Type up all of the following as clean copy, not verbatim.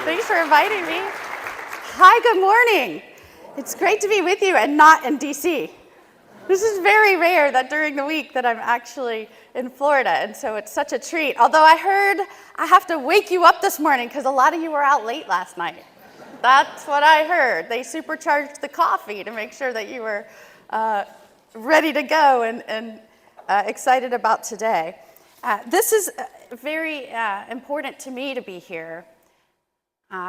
Thanks for inviting me. Hi, good morning. It's great to be with you and not in DC. This is very rare that during the week that I'm actually in Florida, and so it's such a treat. Although I heard I have to wake you up this morning because a lot of you were out late last night. That's what I heard. They supercharged the coffee to make sure that you were ready to go and excited about today. This is very important to me to be here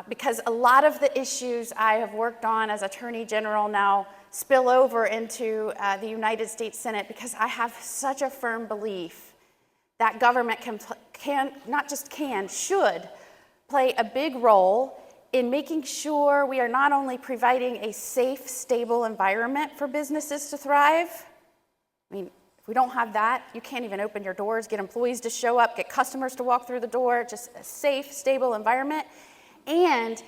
because a lot of the issues I have worked on as Attorney General now spill over into the United States Senate because I have such a firm belief that government should play a big role in making sure we are not only providing a safe, stable environment for businesses to thrive. I mean, if we don't have that, you can't even open your doors, get employees to show up, get customers to walk through the door, just a safe, stable environment, and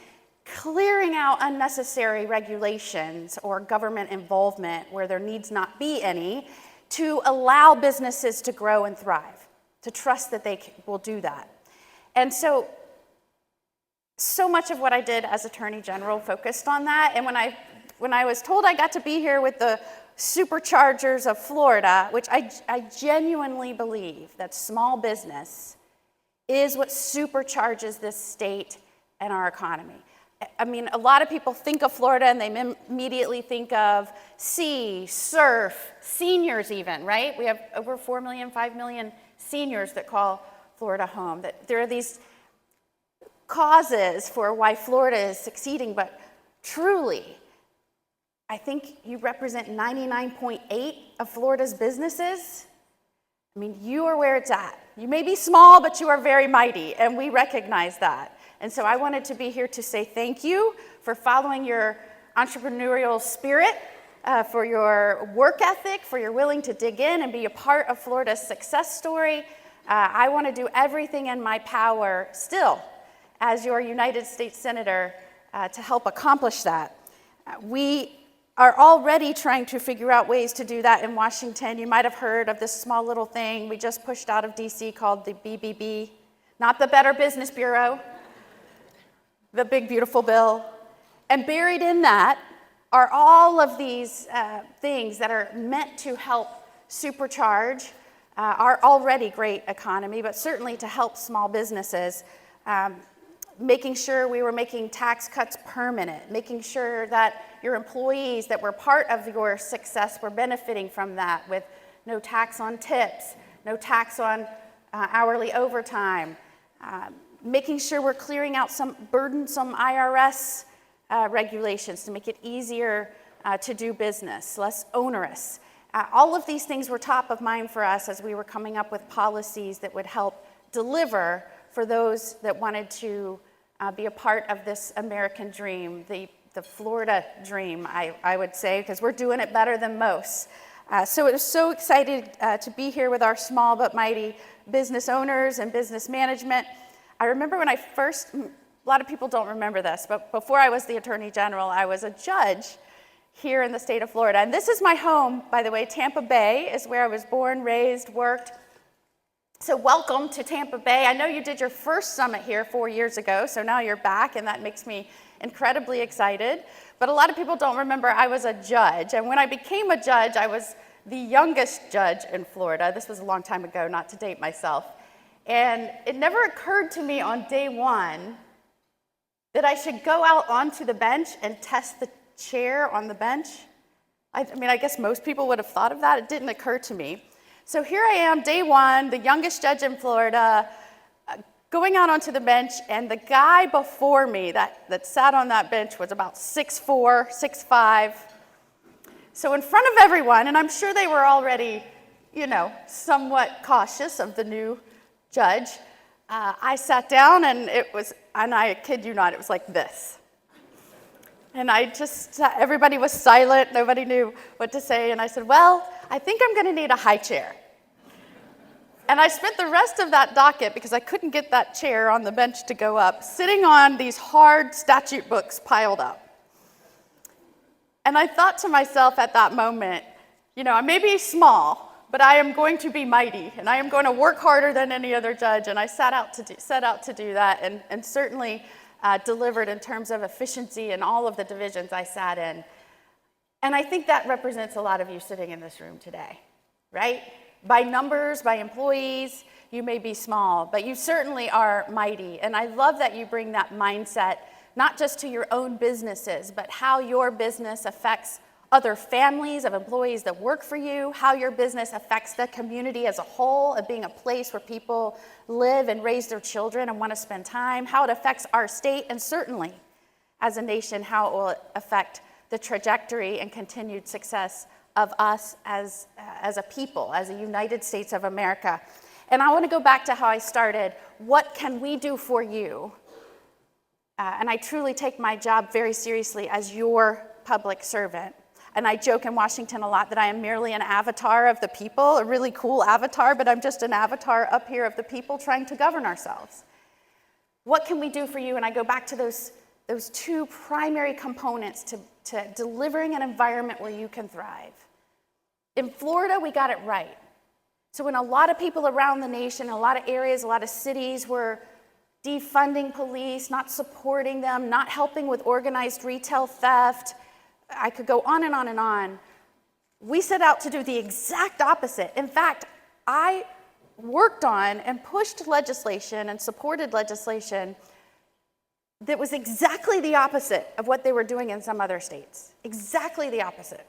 clearing out unnecessary regulations or government involvement where there needs not be any to allow businesses to grow and thrive, to trust that they will do that. And so much of what I did as Attorney General focused on that. And when I was told I got to be here with the superchargers of Florida, which I genuinely believe that small business is what supercharges this state and our economy. I mean, a lot of people think of Florida and they immediately think of sea, surf, seniors even, right? We have over 4 million, 5 million seniors that call Florida home. That there are these causes for why Florida is succeeding, but truly, I think you represent 99.8 of Florida's businesses. I mean, you are where it's at. You may be small, but you are very mighty, and we recognize that. And so I wanted to be here to say thank you for following your entrepreneurial spirit, for your work ethic, for your willing to dig in and be a part of Florida's success story. I want to do everything in my power still as your United States Senator to help accomplish that. We are already trying to figure out ways to do that in Washington. You might have heard of this small little thing we just pushed out of DC called the BBB, not the Better Business Bureau, the big beautiful bill. And buried in that are all of these things that are meant to help supercharge our already great economy, but certainly to help small businesses. Making sure we were making tax cuts permanent, making sure that your employees that were part of your success were benefiting from that with no tax on tips, no tax on hourly overtime, making sure we're clearing out some burdensome IRS regulations to make it easier to do business, less onerous. All of these things were top of mind for us as we were coming up with policies that would help deliver for those that wanted to be a part of this American dream, the Florida dream, I would say, because we're doing it better than most. So it was so excited to be here with our small but mighty business owners and business management. I remember when a lot of people don't remember this, but before I was the Attorney General, I was a judge here in the state of Florida. And this is my home, by the way. Tampa Bay is where I was born, raised, worked. So welcome to Tampa Bay. I know you did your first summit here 4 years ago, so now you're back, and that makes me incredibly excited. But a lot of people don't remember I was a judge, and when I became a judge, I was the youngest judge in Florida. This was a long time ago, not to date myself. And it never occurred to me on day one that I should go out onto the bench and test the chair on the bench. I mean, I guess most people would have thought of that. It didn't occur to me. So here I am, day one, the youngest judge in Florida, going out onto the bench, and the guy before me that sat on that bench was about 6'4", 6'5". So in front of everyone, and I'm sure they were already, somewhat cautious of the new judge, I sat down, and I kid you not, it was like this. And everybody was silent, nobody knew what to say, and I said, well, I think I'm gonna need a high chair. And I spent the rest of that docket, because I couldn't get that chair on the bench to go up, sitting on these hard statute books piled up. And I thought to myself at that moment, I may be small, but I am going to be mighty, and I am going to work harder than any other judge. And I set out to do that, and certainly delivered in terms of efficiency in all of the divisions I sat in. And I think that represents a lot of you sitting in this room today, right? By numbers, by employees, you may be small, but you certainly are mighty. And I love that you bring that mindset, not just to your own businesses, but how your business affects other families of employees that work for you, how your business affects the community as a whole, of being a place where people live and raise their children and want to spend time, how it affects our state, and certainly as a nation, how it will affect the trajectory and continued success of us as a people, as a United States of America. And I want to go back to how I started. What can we do for you? And I truly take my job very seriously as your public servant. And I joke in Washington a lot that I am merely an avatar of the people, a really cool avatar, but I'm just an avatar up here of the people trying to govern ourselves. What can we do for you? And I go back to those two primary components to delivering an environment where you can thrive. In Florida, we got it right. So when a lot of people around the nation, a lot of areas, a lot of cities were defunding police, not supporting them, not helping with organized retail theft, I could go on and on and on. We set out to do the exact opposite. In fact, I worked on and pushed legislation and supported legislation that was exactly the opposite of what they were doing in some other states. Exactly the opposite.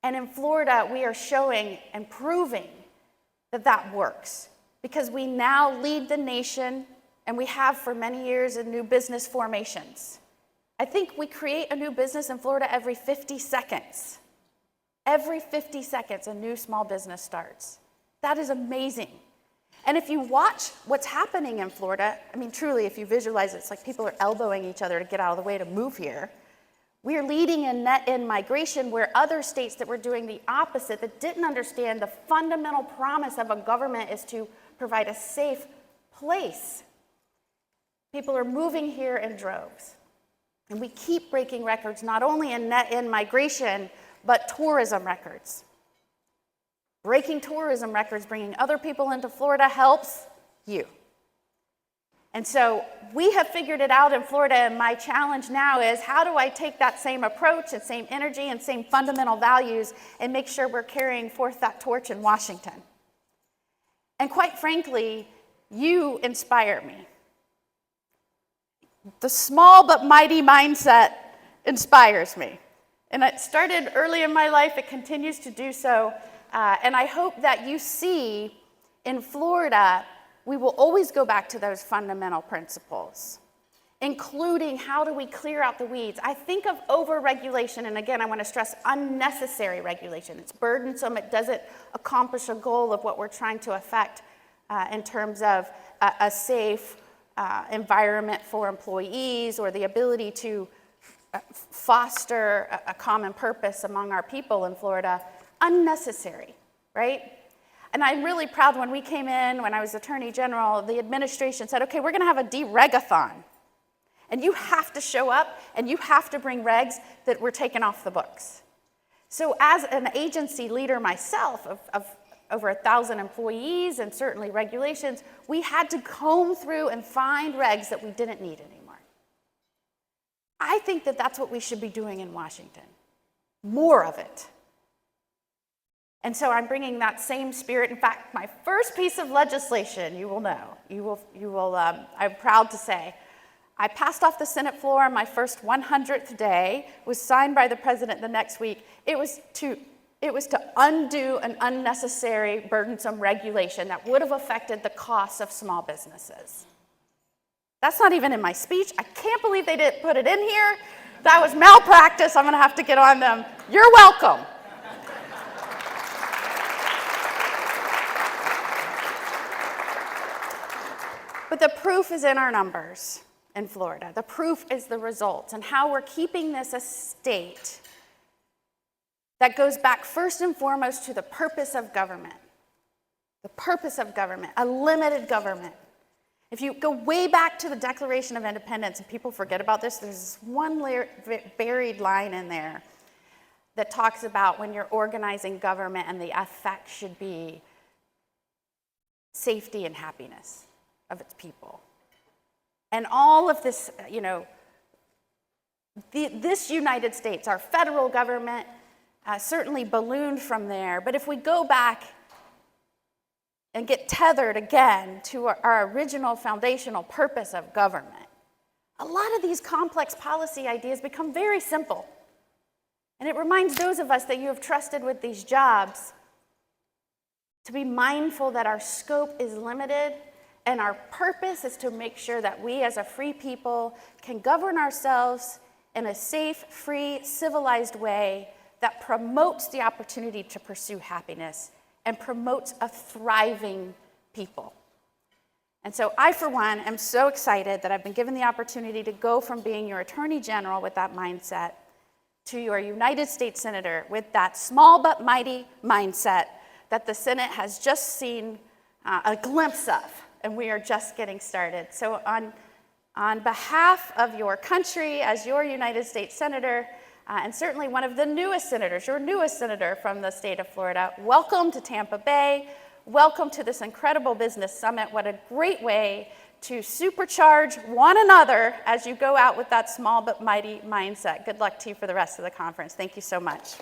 And in Florida, we are showing and proving that that works, because we now lead the nation, and we have for many years, in new business formations. I think we create a new business in Florida every 50 seconds. Every 50 seconds, a new small business starts. That is amazing. And if you watch what's happening in Florida, I mean, truly, if you visualize it, it's like people are elbowing each other to get out of the way to move here. We're leading in net in migration, where other states that were doing the opposite, that didn't understand the fundamental promise of a government is to provide a safe place. People are moving here in droves. And we keep breaking records, not only in net in migration, but tourism records. Breaking tourism records, bringing other people into Florida helps you. And so we have figured it out in Florida, and my challenge now is, how do I take that same approach and same energy and same fundamental values and make sure we're carrying forth that torch in Washington? And quite frankly, you inspire me. The small but mighty mindset inspires me. And it started early in my life, it continues to do so. And I hope that you see in Florida, we will always go back to those fundamental principles, including how do we clear out the weeds. I think of over-regulation, and again, I want to stress unnecessary regulation. It's burdensome, it doesn't accomplish a goal of what we're trying to affect in terms of a safe environment for employees, or the ability to foster a common purpose among our people in Florida. Unnecessary, right? And I'm really proud when we came in, when I was Attorney General, the administration said, okay, we're going to have a deregathon. And you have to show up and you have to bring regs that were taken off the books. So as an agency leader myself of over 1,000 employees and certainly regulations, we had to comb through and find regs that we didn't need anymore. I think that that's what we should be doing in Washington. More of it. And so I'm bringing that same spirit. In fact, my first piece of legislation, you will know, I'm proud to say, I passed off the Senate floor on my first 100th day, was signed by the president the next week. It was to undo an unnecessary, burdensome regulation that would have affected the costs of small businesses. That's not even in my speech. I can't believe they didn't put it in here. That was malpractice. I'm going to have to get on them. You're welcome. But the proof is in our numbers in Florida. The proof is the results, and how we're keeping this a state that goes back first and foremost to the purpose of government. The purpose of government, a limited government. If you go way back to the Declaration of Independence, and people forget about this, there's this one buried line in there that talks about when you're organizing government and the effect should be safety and happiness of its people. And all of this, this United States, our federal government, certainly ballooned from there. But if we go back and get tethered again to our original foundational purpose of government, a lot of these complex policy ideas become very simple. And it reminds those of us that you have trusted with these jobs to be mindful that our scope is limited and our purpose is to make sure that we as a free people can govern ourselves in a safe, free, civilized way that promotes the opportunity to pursue happiness and promotes a thriving people. And so I, for one, am so excited that I've been given the opportunity to go from being your Attorney General with that mindset to your United States Senator with that small but mighty mindset that the Senate has just seen a glimpse of, and we are just getting started. So on behalf of your country, as your United States Senator, and certainly one of the newest senators, your newest senator from the state of Florida, welcome to Tampa Bay. Welcome to this incredible business summit. What a great way to supercharge one another as you go out with that small but mighty mindset. Good luck to you for the rest of the conference. Thank you so much.